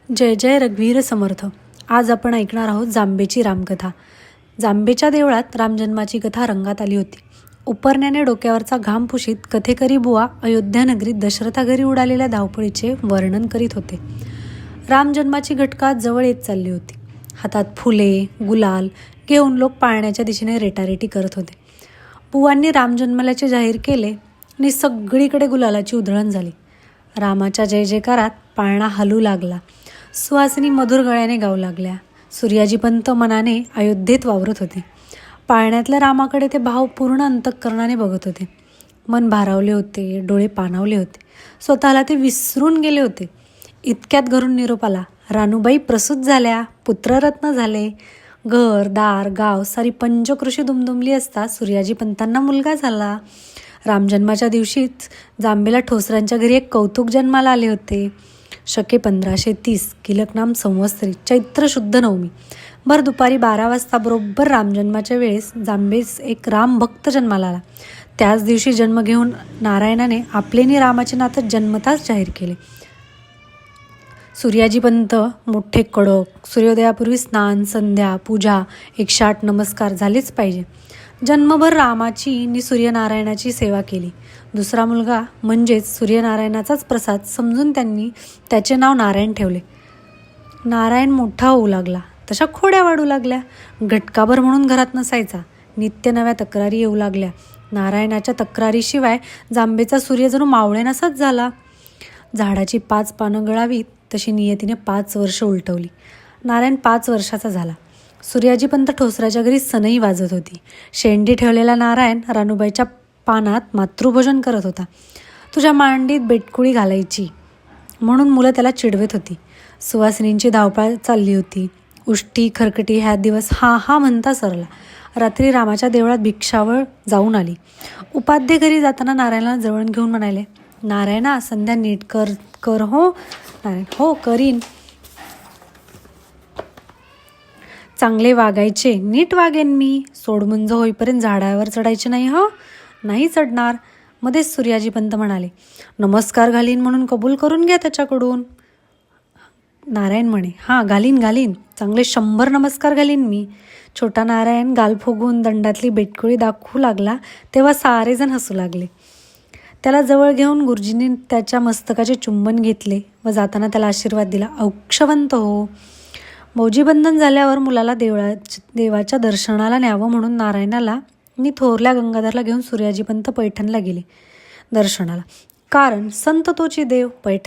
जय जय रघुवीर समर्थ. आज आपण ऐकणार आहोत जांबेची रामकथा. जांबेच्या देवळात रामजन्माची कथा रंगात आली होती. उपरण्याने डोक्यावरचा घाम पुशीत कथेकरी बुवा अयोध्या नगरीत दशरथा घरी उडालेल्या धावपळीचे वर्णन करीत होते. रामजन्माची घटका जवळ येत चालली होती. हातात फुले गुलाल घेऊन लोक पाळण्याच्या दिशेने रेटारेटी करत होते. बुवांनी रामजन्मालाचे जाहीर केले आणि सगळीकडे गुलालाची उधळण झाली. रामाच्या जय जयकारात पाळणा हलू लागला. सुहासिनी मधुर गळ्याने गाऊ लागल्या. सूर्याजीपंत मनाने अयोध्येत वावरत होते. पाळण्यातल्या रामाकडे ते भावपूर्ण अंतःकरणाने बघत होते. मन भारावले होते, डोळे पाणावले होते. स्वतःला ते विसरून गेले होते. इतक्यात घरून निरोप आला. रानूबाई प्रसूत झाल्या, पुत्ररत्न झाले. घर दार गाव सारी पंचकृषी दुमदुमली असता सूर्याजीपंतांना मुलगा झाला. रामजन्माच्या दिवशीच जांबेला ठोसरांच्या घरी एक कौतुक जन्माला आले होते. शके 1530 किलकनाम संवत्सरी चैत्र शुद्ध नवमी भर दुपारी 12 वाजता बरोबर रामजन्माच्या वेळेस जांबेस एक रामभक्त जन्माला आला. त्याच दिवशी जन्म घेऊन नारायणाने आपलेनी रामाचे नातं जन्मताच जाहीर केले. सूर्याजीपंत मोठे कडक. सूर्योदयापूर्वी स्नान संध्या पूजा 108 नमस्कार झालेच पाहिजे. जन्मभर रामाची आणि सूर्यनारायणाची सेवा केली. दुसरा मुलगा म्हणजेच सूर्यनारायणाचाच प्रसाद समजून त्यांनी त्याचे नाव नारायण ठेवले. नारायण मोठा होऊ लागला तशा खोड्या वाढू लागल्या. घटकाभर म्हणून घरात नसायचा. नित्य नव्या तक्रारी येऊ लागल्या. नारायणाच्या तक्रारीशिवाय जांबेचा सूर्य जणू मावळेनासाच झाला. झाडाची 5 पानं गळावीत तशी नियतीने 5 वर्ष उलटवली. नारायण 5 वर्षाचा झाला. सूर्याजीपंत ठोसराच्या घरी सनई वाजत होती. शेंडी ठेवलेला नारायण रानूबाईच्या पानात मातृभोजन करत होता. तुझ्या मांडीत बेटकुळी घालायची म्हणून मुलं त्याला चिडवत होती. सुवासिनींची धावपळ चालली होती. उष्टी खरकटी ह्या दिवस हा म्हणता सरला. रात्री रामाच्या देवळात भिक्षावळ जाऊन आली. उपाध्ये घरी जाताना नारायणाला जवळ घेऊन म्हणाले, नारायणा संध्या नीट कर हो. नारायण हो करीन. चांगले वागायचे, नीट वागेन मी. सोडमुंज होईपर्यंत झाडावर चढायचे नाही हो. नाही चढणार. मध्येच सूर्याजीपंत म्हणाले, नमस्कार घालीन म्हणून कबूल करून घ्या त्याच्याकडून. नारायण म्हणे, हां घालीन चांगले 100 नमस्कार घालीन मी. छोटा नारायण गाल फुगून दंडातली बेटकुळी दाखवू लागला तेव्हा सारेजण हसू लागले. त्याला जवळ घेऊन गुरुजींनी त्याच्या मस्तकाचे चुंबन घेतले व जाताना त्याला आशीर्वाद दिला, औक्षवंत हो. मौजीबंधन झाल्यावर मुलाला देवाच्या दर्शनाला न्यावं म्हणून नारायणाला आणि थोरल्या गंगाधरला घेऊन सूर्याजीपंत पैठणला गेले दर्शनाला. कारण संत तोची देव.